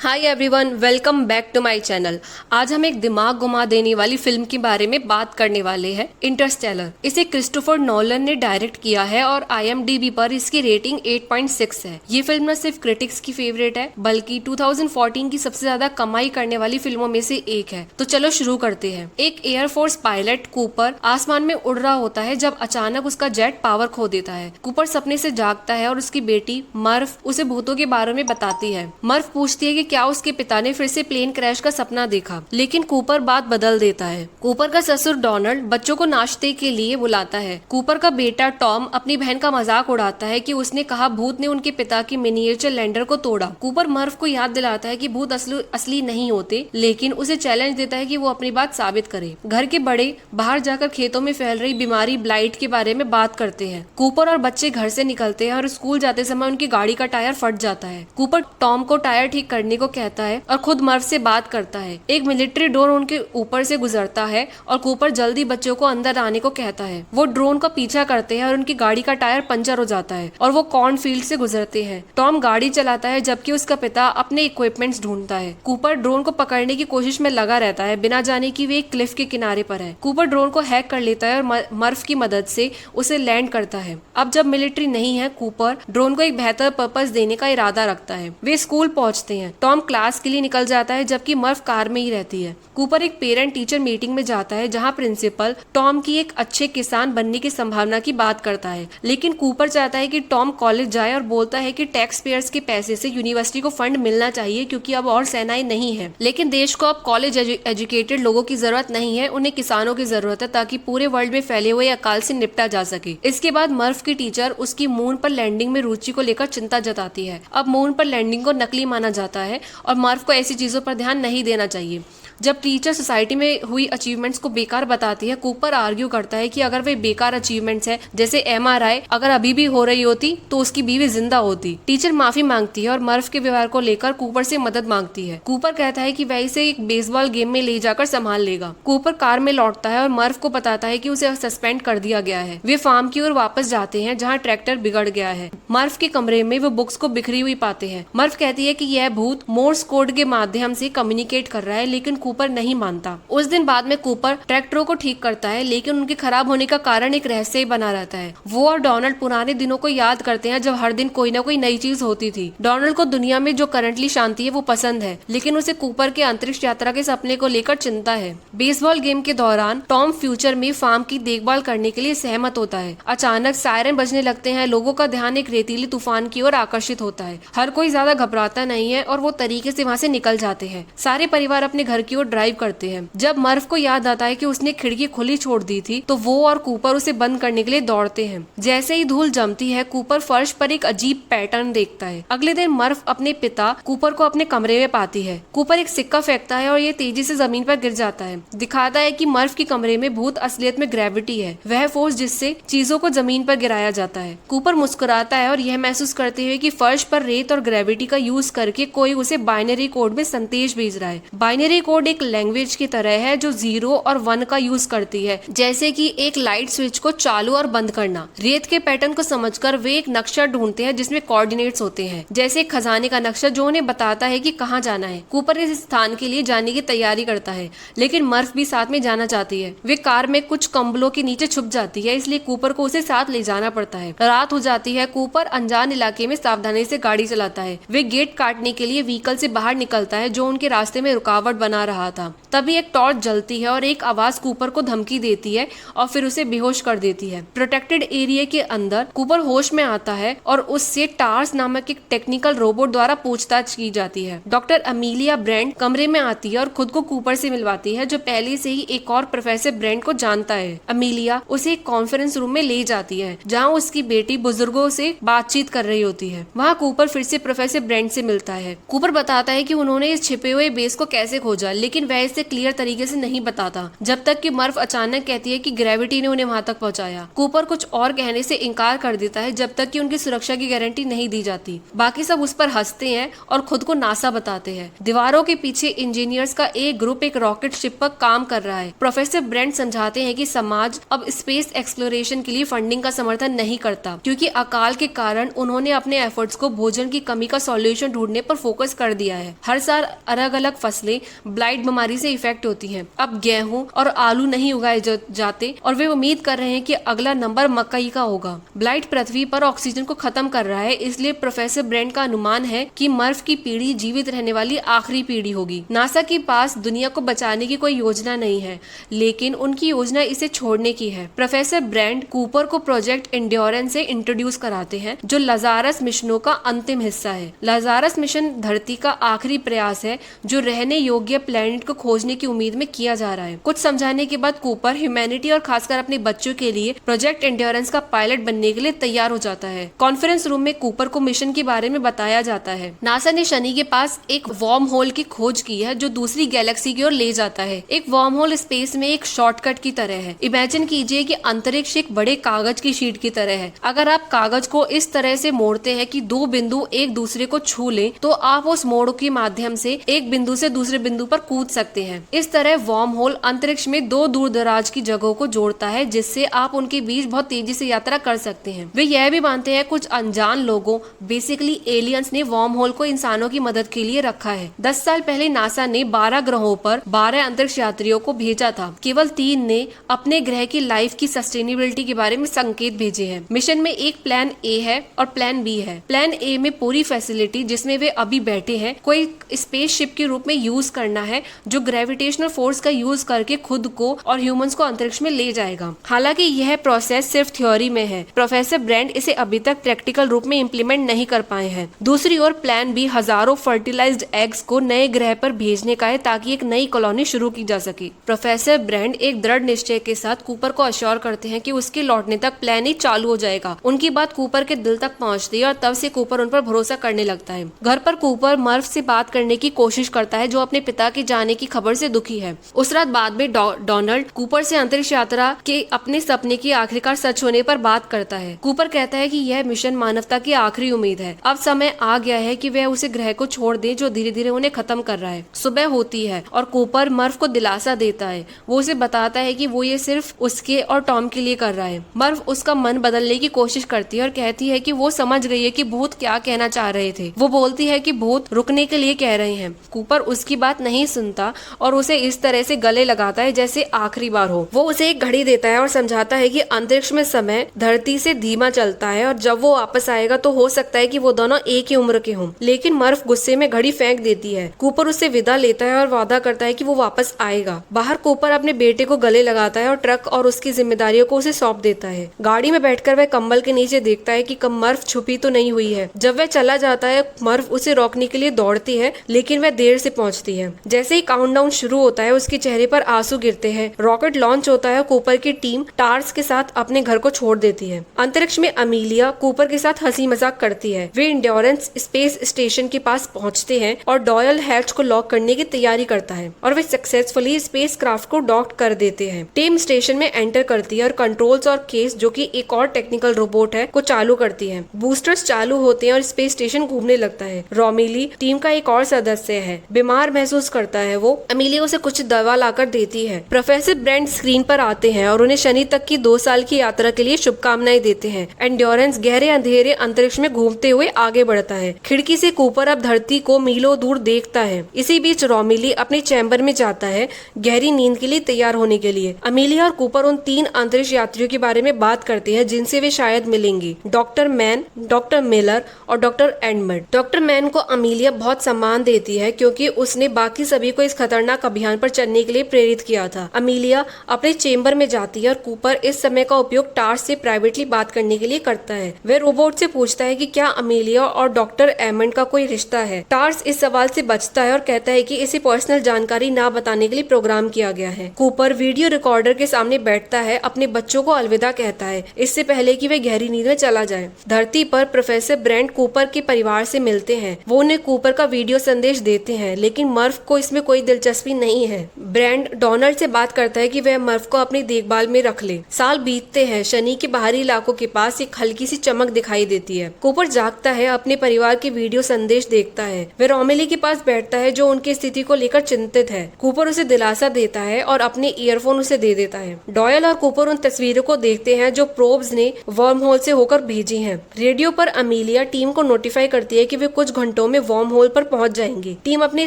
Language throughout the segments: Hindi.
Hi everyone, welcome back to my channel. आज हम एक दिमाग घुमा देने वाली फिल्म के बारे में बात करने वाले हैं, इंटरस्टेलर। इसे क्रिस्टोफर नोलन ने डायरेक्ट किया है और IMDb पर इसकी रेटिंग 8.6 है। ये फिल्म न सिर्फ क्रिटिक्स की फेवरेट है बल्कि 2014 की सबसे ज्यादा कमाई करने वाली फिल्मों में से एक है। तो चलो शुरू करते हैं। एक एयरफोर्स पायलट कूपर आसमान में उड़ रहा होता है जब अचानक उसका जेट पावर खो देता है। कूपर सपने से जागता है और उसकी बेटी मर्फ उसे भूतों के बारे में बताती है। मर्फ पूछती है कि क्या उसके पिता ने फिर से प्लेन क्रैश का सपना देखा, लेकिन कूपर बात बदल देता है। कूपर का ससुर डोनाल्ड बच्चों को नाश्ते के लिए बुलाता है। कूपर का बेटा टॉम अपनी बहन का मजाक उड़ाता है कि उसने कहा भूत ने उनके पिता की मिनिएचर लैंडर को तोड़ा। कूपर मर्फ को याद दिलाता है कि भूत असली नहीं होते, लेकिन उसे चैलेंज देता है कि वो अपनी बात साबित करे। घर के बड़े बाहर जाकर खेतों में फैल रही बीमारी ब्लाइट के बारे में बात करते हैं। कूपर और बच्चे घर से निकलते हैं और स्कूल जाते समय उनकी गाड़ी का टायर फट जाता है। कूपर टॉम को टायर ठीक करने को कहता है और खुद मर्फ से बात करता है। एक मिलिट्री ड्रोन उनके ऊपर से गुजरता है और कूपर जल्दी बच्चों को अंदर आने को कहता है। वो ड्रोन का पीछा करते हैं और उनकी गाड़ी का टायर पंचर हो जाता है और वो कॉर्न फील्ड से गुजरते हैं। टॉम गाड़ी चलाता है जबकि उसका पिता अपने इक्विपमेंट्स ढूंढता है। कूपर ड्रोन को पकड़ने की कोशिश में लगा रहता है, बिना जाने की वे एक क्लिफ के किनारे पर है। कूपर ड्रोन को हैक कर लेता है और मर्फ की मदद से उसे लैंड करता है। अब जब मिलिट्री नहीं है, कूपर ड्रोन को एक बेहतर पर्पस देने का इरादा रखता है। वे स्कूल पहुंचते हैं। टॉम क्लास के लिए निकल जाता है जबकि मर्फ कार में ही रहती है। कूपर एक पेरेंट टीचर मीटिंग में जाता है जहां प्रिंसिपल टॉम की एक अच्छे किसान बनने की संभावना की बात करता है, लेकिन कूपर चाहता है कि टॉम कॉलेज जाए और बोलता है कि टैक्स पेयर्स के पैसे से यूनिवर्सिटी को फंड मिलना चाहिए क्योंकि अब और सेनाएं नहीं है। लेकिन देश को अब कॉलेज एजुकेटेड लोगों की जरूरत नहीं है, उन्हें किसानों की जरूरत है ताकि पूरे वर्ल्ड में फैले हुए अकाल से निपटा जा सके। इसके बाद मर्फ की टीचर उसकी मून पर लैंडिंग में रुचि को लेकर चिंता जताती है। अब मून पर लैंडिंग को नकली माना जाता है और मर्फ को ऐसी चीजों पर ध्यान नहीं देना चाहिए। जब टीचर सोसाइटी में हुई अचीवमेंट्स को बेकार बताती है, कूपर आर्ग्यू करता है कि अगर वे बेकार अचीवमेंट्स है जैसे MRI अगर अभी भी हो रही होती तो उसकी बीवी जिंदा होती। टीचर माफी मांगती है और मर्फ के व्यवहार को लेकर कूपर से मदद मांगती है। कूपर कहता है कि वह इसे एक बेसबॉल गेम में ले जाकर संभाल लेगा। कूपर कार में लौटता है और मर्फ को बताता है कि उसे सस्पेंड कर दिया गया है। वे फार्म की ओर वापस जाते हैं जहाँ ट्रैक्टर बिगड़ गया है। मर्फ के कमरे में वो बुक्स को बिखरी हुई पाते हैं। मर्फ कहती है कि यह भूत मोर्स कोड के माध्यम से कम्युनिकेट कर रहा है, लेकिन कूपर नहीं मानता। उस दिन बाद में कूपर ट्रैक्टरों को ठीक करता है, लेकिन उनके खराब होने का कारण एक रहस्य ही बना रहता है। वो और डोनाल्ड पुराने दिनों को याद करते हैं जब हर दिन कोई ना कोई नई चीज होती थी। डोनाल्ड को दुनिया में जो करंटली शांति है वो पसंद है, लेकिन उसे कूपर के अंतरिक्ष यात्रा के सपने को लेकर चिंता है। बेसबॉल गेम के दौरान टॉम फ्यूचर में फार्म की देखभाल करने के लिए सहमत होता है। अचानक सायरन बजने लगते हैं। लोगों का ध्यान एक रेतीली तूफान की ओर आकर्षित होता है। हर कोई ज्यादा घबराता नहीं है और वो तरीके से वहाँ से निकल जाते हैं। सारे परिवार अपने घर की ओर ड्राइव करते हैं। जब मर्फ को याद आता है कि उसने खिड़की खुली छोड़ दी थी तो वो और कूपर उसे बंद करने के लिए दौड़ते हैं। जैसे ही धूल जमती है, कूपर फर्श पर एक अजीब पैटर्न देखता है। अगले दिन मर्फ अपने पिता कूपर को अपने कमरे में पाती है। कूपर एक सिक्का फेंकता है और ये तेजी से जमीन पर गिर जाता है। दिखाता है कि मर्फ के कमरे में भूत असलियत में ग्रेविटी है, वह फोर्स जिससे चीजों को जमीन पर गिराया जाता है। कूपर मुस्कुराता है और यह महसूस करते हुए कि फर्श पर रेत और ग्रेविटी का यूज करके कोई उसे बाइनरी कोड में संदेश भेज रहा है। बाइनरी कोड एक लैंग्वेज की तरह है जो 0 और 1 का यूज करती है, जैसे कि एक लाइट स्विच को चालू और बंद करना। रेत के पैटर्न को समझकर वे एक नक्शा ढूंढते हैं जिसमें कोऑर्डिनेट्स होते हैं, जैसे एक खजाने का नक्शा जो उन्हें बताता है कि कहाँ जाना है। कूपर इस स्थान के लिए जाने की तैयारी करता है, लेकिन मर्फ भी साथ में जाना चाहती है। वे कार में कुछ कंबलों के नीचे छुप जाती है, इसलिए कूपर को उसे साथ ले जाना पड़ता है। रात हो जाती है। कूपर अनजान इलाके में सावधानी से गाड़ी चलाता है। वे गेट काटने के लिए व्हीकल से बाहर निकलता है जो उनके रास्ते में रुकावट बना रहा था। तभी एक टॉर्च जलती है और एक आवाज कूपर को धमकी देती है और फिर उसे बेहोश कर देती है। प्रोटेक्टेड एरिया के अंदर कूपर होश में आता है और उससे टार्स नामक एक टेक्निकल रोबोट द्वारा पूछताछ की जाती है। डॉक्टर अमीलिया ब्रेंट कमरे में आती है और खुद को कूपर से मिलवाती है, जो पहले से ही एक और प्रोफेसर ब्रेंट को जानता है। अमीलिया उसे एक कॉन्फ्रेंस रूम में ले जाती है जहाँ उसकी बेटी बुजुर्गों से बातचीत कर रही होती है। वहाँ कूपर फिर से प्रोफेसर ब्रेंट से मिलता है। कूपर बताता है कि उन्होंने इस छिपे हुए बेस को कैसे खोजा, लेकिन वह इसे क्लियर तरीके से नहीं बताता, जब तक कि मर्फ अचानक कहती है कि ग्रेविटी ने उन्हें वहां तक पहुंचाया। कूपर कुछ और कहने से इनकार कर देता है जब तक कि उनकी सुरक्षा की गारंटी नहीं दी जाती। बाकी सब उस पर हंसते हैं और खुद को नासा बताते हैं। दीवारों के पीछे इंजीनियर्स का एक ग्रुप एक रॉकेट शिप पर काम कर रहा है। प्रोफेसर ब्रेंट समझाते हैं कि समाज अब स्पेस एक्सप्लोरेशन के लिए फंडिंग का समर्थन नहीं करता, क्योंकि अकाल के कारण उन्होंने अपने एफर्ट्स को भोजन की कमी का सॉल्यूशन ढूंढने पर फोकस फोकस कर दिया है। हर साल अलग अलग फसलें ब्लाइट बीमारी से इफेक्ट होती हैं। अब गेहूं और आलू नहीं उगाए जाते और वे उम्मीद कर रहे हैं कि अगला नंबर मकई का होगा। ब्लाइट पृथ्वी पर ऑक्सीजन को खत्म कर रहा है, इसलिए प्रोफेसर ब्रेंट का अनुमान है कि मर्फ की पीढ़ी जीवित रहने वाली आखिरी पीढ़ी होगी। नासा के पास दुनिया को बचाने की कोई योजना नहीं है, लेकिन उनकी योजना इसे छोड़ने की है। प्रोफेसर ब्रेंट कूपर को प्रोजेक्ट एंड्योरेंस से इंट्रोड्यूस कराते हैं, जो लजारस मिशनों का अंतिम हिस्सा है। लजारस मिशन धरती का आखिरी प्रयास है जो रहने योग्य प्लेनेट को खोजने की उम्मीद में किया जा रहा है। कुछ समझाने के बाद कूपर ह्यूमैनिटी और खासकर अपने बच्चों के लिए प्रोजेक्ट एंड्योरेंस का पायलट बनने के लिए तैयार हो जाता है। कॉन्फ्रेंस रूम में कूपर को मिशन के बारे में बताया जाता है। नासा ने शनि के पास एक वार्म होल की खोज की है जो दूसरी गैलेक्सी की ओर ले जाता है। एक वार्म होल स्पेस में एक शॉर्टकट की तरह है। इमेजिन कीजिए कि अंतरिक्ष एक बड़े कागज की शीट की तरह है। अगर आप कागज को इस तरह से मोड़ते हैं कि दो बिंदु एक दूसरे को छू लें, तो आप उस मोड़ के माध्यम से एक बिंदु से दूसरे बिंदु पर कूद सकते हैं। इस तरह वार्म होल अंतरिक्ष में दो दूर दराज की जगहों को जोड़ता है, जिससे आप उनके बीच बहुत तेजी से यात्रा कर सकते हैं। वे यह भी मानते हैं कुछ अनजान लोगों, बेसिकली एलियंस ने वार्म होल को इंसानों की मदद के लिए रखा है। 10 साल पहले नासा ने 12 ग्रहों पर 12 अंतरिक्ष यात्रियों को भेजा था। केवल 3 ने अपने ग्रह की लाइफ की सस्टेनेबिलिटी के बारे में संकेत भेजे हैं। मिशन में एक प्लान ए है और प्लान बी है। प्लान ए में पूरी फैसिलिटी जिसमें वे अभी बैठे हैं कोई स्पेसशिप के रूप में यूज करना है, जो ग्रेविटेशनल फोर्स का यूज करके खुद को और ह्यूमंस को अंतरिक्ष में ले जाएगा। हालांकि यह प्रोसेस सिर्फ थ्योरी में है। प्रोफेसर ब्रेंट इसे अभी तक प्रैक्टिकल रूप में इम्प्लीमेंट नहीं कर पाए हैं। दूसरी ओर प्लान बी हजारों फर्टिलाइज्ड एग्स को नए ग्रह पर भेजने का है ताकि एक नई कॉलोनी शुरू की जा सके। प्रोफेसर ब्रेंट एक दृढ़ निश्चय के साथ कूपर को अश्योर करते हैं कि उसके लौटने तक प्लान ए चालू हो जाएगा। उनकी बात कूपर के दिल तक पहुंचती है और तब से कूपर उन पर भरोसा करने लगता है। घर पर कूपर मर्फ से बात करने की कोशिश करता है, जो अपने पिता के जाने की खबर से दुखी है। उस रात बाद में डोनाल्ड कूपर से अंतरिक्ष यात्रा के अपने सपने की आखिरकार सच होने पर बात करता है। कूपर कहता है कि यह मिशन मानवता की आखिरी उम्मीद है। अब समय आ गया है कि वह उसे ग्रह को छोड़ दे जो धीरे धीरे उन्हें खत्म कर रहा है। सुबह होती है और कूपर मर्फ को दिलासा देता है। वो उसे बताता है कि वो ये सिर्फ उसके और टॉम के लिए कर रहा है। मर्फ उसका मन बदलने की कोशिश करती है और कहती है कि वो समझ गई है कि भूत क्या कहना चाह रहे थे। वो बोलती है कि भूत रुकने के लिए कह रहे हैं। कूपर उसकी बात नहीं सुनता और उसे इस तरह से गले लगाता है जैसे आखिरी बार हो। वो उसे एक घड़ी देता है और समझाता है कि अंतरिक्ष में समय धरती से धीमा चलता है और जब वो वापस आएगा तो हो सकता है कि वो दोनों एक ही उम्र के हों। लेकिन मर्फ गुस्से में घड़ी फेंक देती है। कूपर उससे विदा लेता है और वादा करता है कि वो वापस आएगा। बाहर कूपर अपने बेटे को गले लगाता है और ट्रक और उसकी जिम्मेदारियों को उसे सौंप देता है। गाड़ी में बैठकर वह कंबल के नीचे देखता है कि मर्फ छुपी तो नहीं हुई है। जब वह चला जाता है, मर्फ उसे रोकने के लिए दौड़ती है, लेकिन वह देर से पहुंचती है। जैसे ही काउंटडाउन शुरू होता है, उसके चेहरे पर आंसू गिरते हैं। रॉकेट लॉन्च होता है। कूपर की टीम टार्स के साथ अपने घर को छोड़ देती है। अंतरिक्ष में अमीलिया कूपर के साथ हंसी मजाक करती है। वे एंड्योरेंस स्पेस स्टेशन के पास पहुंचते हैं और डॉयल हैच को लॉक करने की तैयारी करता है और वे सक्सेसफुली स्पेस क्राफ्ट को डॉक कर देते हैं। टीम स्टेशन में एंटर करती है और कंट्रोल्स और केस, जो कि एक और टेक्निकल रोबोट है, को चालू करती है। बूस्टर्स चालू होते हैं और स्पेस स्टेशन घूमने लगता है। रोमिली टीम का एक और सदस्य है। बीमार महसूस करता है वो। अमीलिया उसे कुछ दवा लाकर देती है। प्रोफेसर ब्रेंट स्क्रीन पर आते हैं और उन्हें शनि तक की 2 साल की यात्रा के लिए शुभकामनाएं देते हैं। एंड्योरेंस गहरे अंधेरे अंतरिक्ष में घूमते हुए आगे बढ़ता है। खिड़की से कूपर अब धरती को मीलों दूर देखता है। इसी बीच रोमिली अपने चैम्बर में जाता है, गहरी नींद के लिए तैयार होने के लिए। अमीलिया और कूपर उन 3 अंतरिक्ष यात्रियों के बारे में बात करते हैं जिनसे वे शायद मिलेंगे। डॉक्टर मैन, डॉक्टर मिलर और डॉक्टर एडमंड। डॉक्टर मैन को अमीलिया बहुत सम्मान देती है क्योंकि उसने बाकी सभी को इस खतरनाक अभियान पर चलने के लिए प्रेरित किया था। अमीलिया अपने चेम्बर में जाती है और कूपर इस समय का उपयोग टार्स से प्राइवेटली बात करने के लिए करता है। वह रोबोट से पूछता है कि क्या अमीलिया और डॉक्टर एडमंड का कोई रिश्ता है। टार्स इस सवाल से बचता है और कहता है कि इसे पर्सनल जानकारी ना बताने के लिए प्रोग्राम किया गया है। कूपर वीडियो रिकॉर्डर के सामने बैठता है, अपने बच्चों को अलविदा कहता है, इससे पहले कि वह गहरी नींद में चला जाए। धरती पर प्रोफेसर ब्रेंट कूपर के परिवार से मिलते हैं। वो उन्हें कूपर का वीडियो संदेश देते हैं, लेकिन मर्फ को इसमें कोई दिलचस्पी नहीं है। ब्रेंट डोनाल्ड से बात करता है कि वह मर्फ को अपनी देखभाल में रख ले। साल बीतते हैं। शनि के बाहरी इलाकों के पास एक हल्की सी चमक दिखाई देती है। कूपर जागता है, अपने परिवार के वीडियो संदेश देखता है। वह रोमिली के पास बैठता है जो उनकी स्थिति को लेकर चिंतित है। कूपर उसे दिलासा देता है और अपने ईयरफोन उसे दे देता है। डॉयल और कूपर उन तस्वीरों को देखते हैं जो प्रोब्स ने वर्म होल से होकर भेजी हैं। रेडियो पर अमीलिया टीम को नोटिफाई करती है कि वे कुछ घंटों में वार्म होल पर पहुंच जाएंगे। टीम अपने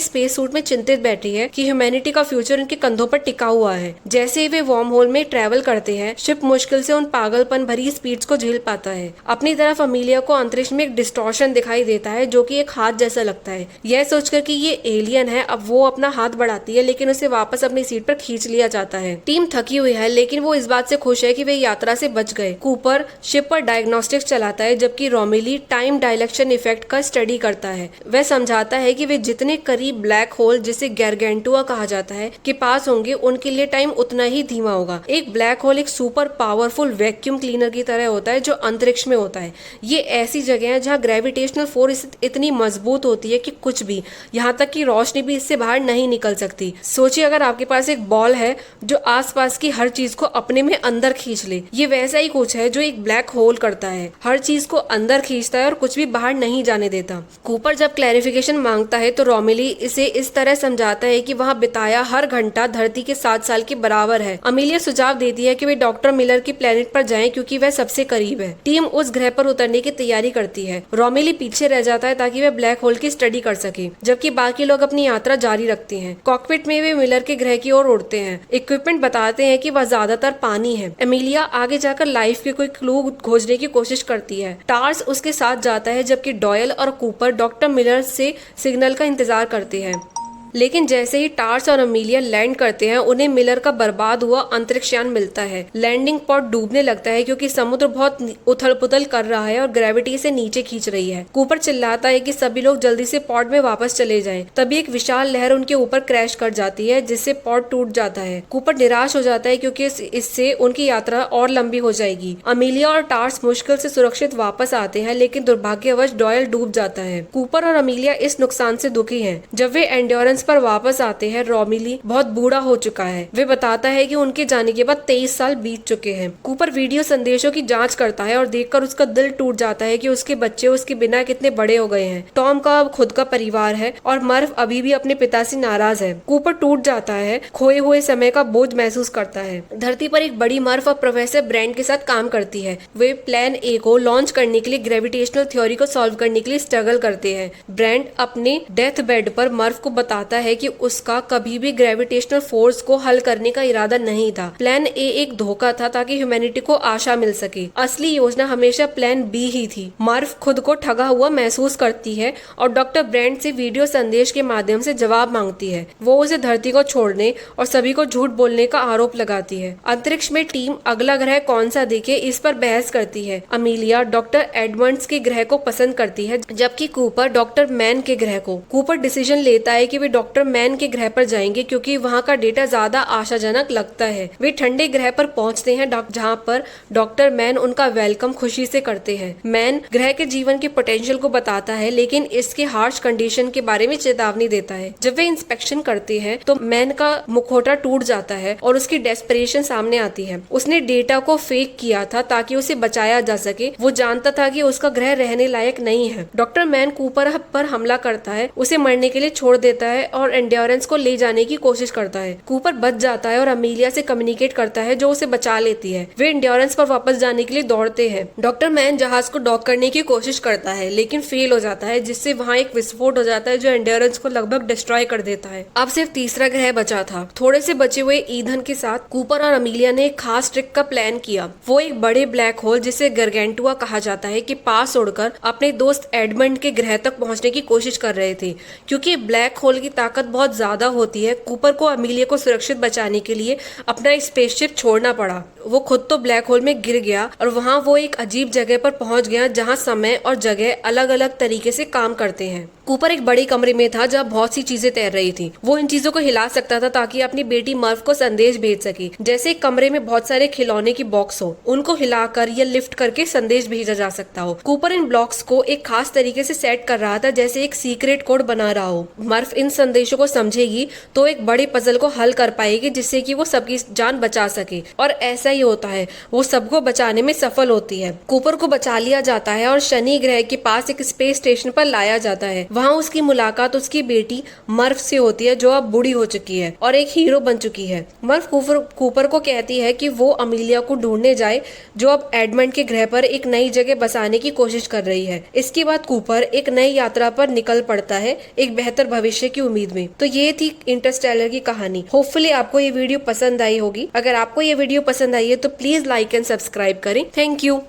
स्पेस सूट में चिंतित बैठी है कि ह्यूमैनिटी का फ्यूचर उनके कंधों पर टिका हुआ है। जैसे ही वे वार्म होल में ट्रेवल करते हैं, शिप मुश्किल से उन पागलपन भरी स्पीड्स को झेल पाता है। अपनी तरफ अमीलिया को अंतरिक्ष में एक डिस्टॉर्शन दिखाई देता है जो कि एक हाथ जैसा लगता है। यह सोचकर कि ये एलियन है, अब वो अपना हाथ बढ़ाती है, लेकिन उसे वापस अपनी सीट पर खींच लिया जाता है। टीम थकी हुई है, लेकिन वो इस बात से खुश है कि वे यात्रा से बच गए। कूपर शिप पर डायग्नोस्टिक्स चलाता है, जबकि रोमिली टाइम डायलेक्शन इफेक्ट का स्टडी करता है। वह समझाता है कि वे जितने करीब ब्लैक होल, जिसे गैरगेंटुआ कहा जाता है, के पास होंगे, उनके लिए टाइम उतना ही धीमा होगा। एक ब्लैक होल एक सुपर पावरफुल वैक्यूम क्लीनर की तरह होता है जो अंतरिक्ष में होता है। ये ऐसी जगह है जहाँ ग्रेविटेशनल फोर्स इतनी मजबूत होती है कि कुछ भी, यहाँ तक कि रोशनी भी इससे बाहर नहीं निकल सकती। सोचिए अगर आपके पास एक बॉल है जो आसपास की हर चीज को अपने में अंदर खींच ले। ये वैसा ही कुछ है जो एक ब्लैक होल करता है, हर चीज को अंदर खींचता है और कुछ भी बाहर नहीं जाने देता। कूपर जब क्लैरिफिकेशन मांगता है तो रोमिली इसे इस तरह समझाता है कि वहाँ बिताया हर घंटा धरती के 7 साल के बराबर है। अमीलिया सुझाव देती है कि वे डॉक्टर मिलर की प्लेनेट पर जाएं क्योंकि वह सबसे करीब है। टीम उस ग्रह पर उतरने की तैयारी करती है। रोमिली पीछे रह जाता है ताकि वह ब्लैक होल की स्टडी कर सके, जबकि बाकी लोग अपनी यात्रा जारी रखते हैं। कॉकपिट में वे मिलर के ग्रह की ओर उड़ते हैं। इक्विपमेंट बताते हैं कि वह ज्यादातर पानी है। एमिलिया आगे जाकर लाइफ के कोई क्लू खोजने की कोशिश करती है। टार्स उसके साथ जाता है, जबकि डॉयल और कूपर डॉक्टर मिलर से सिग्नल का इंतजार करते हैं। लेकिन जैसे ही टार्स और अमीलिया लैंड करते हैं, उन्हें मिलर का बर्बाद हुआ अंतरिक्षयान मिलता है। लैंडिंग पॉड डूबने लगता है क्योंकि समुद्र बहुत उथल पुथल कर रहा है और ग्रेविटी से नीचे खींच रही है। कूपर चिल्लाता है कि सभी लोग जल्दी से पॉड में वापस चले जाएं। तभी एक विशाल लहर उनके ऊपर क्रैश कर जाती है, जिससे पॉड टूट जाता है। कूपर निराश हो जाता है क्योंकि इससे उनकी यात्रा और लंबी हो जाएगी। अमीलिया और टार्स मुश्किल से सुरक्षित वापस आते हैं, लेकिन दुर्भाग्यवश डॉयल डूब जाता है। कूपर और अमीलिया इस नुकसान से दुखी हैं। जब वे एंड्योरेंस पर वापस आते हैं, रोमिली बहुत बूढ़ा हो चुका है। वे बताता है कि उनके जाने के बाद 23 साल बीत चुके हैं। कूपर वीडियो संदेशों की जांच करता है और देखकर उसका दिल टूट जाता है कि उसके बच्चे उसके बिना कितने बड़े हो गए हैं। टॉम का अब खुद का परिवार है और मर्व अभी भी अपने पिता से नाराज है। कूपर टूट जाता है, खोए हुए समय का बोझ महसूस करता है। धरती पर एक बड़ी मर्व अब प्रोफेसर ब्रेंट के साथ काम करती है। वे प्लान ए को लॉन्च करने के लिए ग्रेविटेशनल थ्योरी को सॉल्व करने के लिए स्ट्रगल करते हैं। ब्रेंट अपने डेथ बेड पर मर्व को बताता है कि उसका कभी भी ग्रेविटेशनल फोर्स को हल करने का इरादा नहीं था। प्लान ए एक धोखा था ताकि ह्यूमैनिटी को आशा मिल सके। असली योजना हमेशा प्लान बी ही थी। मर्व खुद को ठगा हुआ महसूस करती है और डॉक्टर ब्रेंट से वीडियो संदेश के माध्यम से जवाब मांगती है। वो उसे धरती को छोड़ने और सभी को झूठ बोलने का आरोप लगाती है। अंतरिक्ष में टीम अगला ग्रह कौन सा देखे, इस पर बहस करती है। अमीलिया डॉक्टर एडमंड्स के ग्रह को पसंद करती है, जबकि कूपर डॉक्टर मैन के ग्रह को। कूपर डिसीजन लेता है कि वे डॉक्टर मैन के ग्रह पर जाएंगे क्योंकि वहाँ का डेटा ज्यादा आशाजनक लगता है। वे ठंडे ग्रह पर पहुँचते हैं, जहाँ पर डॉक्टर मैन उनका वेलकम खुशी से करते हैं। मैन ग्रह के जीवन के पोटेंशियल को बताता है, लेकिन इसके हार्श कंडीशन के बारे में चेतावनी देता है। जब वे इंस्पेक्शन करते हैं तो मैन का मुखौटा टूट जाता है और उसकी डेस्परेशन सामने आती है। उसने डेटा को फेक किया था ताकि उसे बचाया जा सके। वो जानता था कि उसका ग्रह रहने लायक नहीं है। डॉक्टर मैन कूपर पर हमला करता है, उसे मरने के लिए छोड़ देता है और एंड्योरेंस को ले जाने की कोशिश करता है। कूपर बच जाता है और अमीलिया से कम्युनिकेट करता है जो उसे बचा लेती है। वे एंड्योरेंस पर वापस जाने के लिए दौड़ते हैं। डॉक्टर मैन जहाज को डॉक करने की कोशिश करता है, लेकिन फेल हो जाता है, जिससे वहाँ एक विस्फोट हो जाता है जो एंड्योरेंस को लगभग डिस्ट्रॉय कर देता है। अब सिर्फ तीसरा ग्रह बचा था। थोड़े से बचे हुए ईंधन के साथ कूपर और अमीलिया ने एक खास ट्रिक का प्लान किया। वो एक बड़े ब्लैक होल, जिसे गरगेंटुआ कहा जाता है, के पास उड़कर अपने दोस्त एडमंड के ग्रह तक पहुंचने की कोशिश कर रहे थे। क्योंकि ब्लैक होल की ताकत बहुत ज्यादा होती है, कूपर को अमीलिया को सुरक्षित बचाने के लिए अपना स्पेसशिप छोड़ना पड़ा। वो खुद तो ब्लैक होल में गिर गया और वहाँ वो एक अजीब जगह पर पहुंच गया जहाँ समय और जगह अलग अलग तरीके से काम करते हैं। कूपर एक बड़े कमरे में था जहाँ बहुत सी चीजें तैर रही थी। वो इन चीजों को हिला सकता था ताकि अपनी बेटी मर्व को संदेश भेज सके। जैसे एक कमरे में बहुत सारे खिलौने की बॉक्स हो, उनको हिलाकर या लिफ्ट करके संदेश भेजा जा सकता हो। कूपर इन ब्लॉक्स को एक खास तरीके से सेट कर रहा था, जैसे एक सीक्रेट कोड बना रहा हो। मर्व इन संदेशों को समझेगी तो एक बड़े पजल को हल कर पाएगी, जिससे कि वो सबकी जान बचा सके। और ऐसा ही होता है, वो सबको बचाने में सफल होती है। कूपर को बचा लिया जाता है और शनि ग्रह के पास एक स्पेस स्टेशन पर लाया जाता है। वहाँ उसकी मुलाकात उसकी बेटी मर्फ से होती है, जो अब बूढ़ी हो चुकी है और एक हीरो बन चुकी है। मर्फ कूपर को कहती है कि वो अमीलिया को ढूंढने जाए, जो अब एडमंड के ग्रह पर एक नई जगह बसाने की कोशिश कर रही है। इसके बाद कूपर एक नई यात्रा पर निकल पड़ता है, एक बेहतर भविष्य की उम्मीद में। तो ये थी इंटरस्टेलर की कहानी। होपफुली आपको ये वीडियो पसंद आई होगी। अगर आपको ये वीडियो पसंद आई है तो प्लीज लाइक एंड सब्सक्राइब करें। Thank you.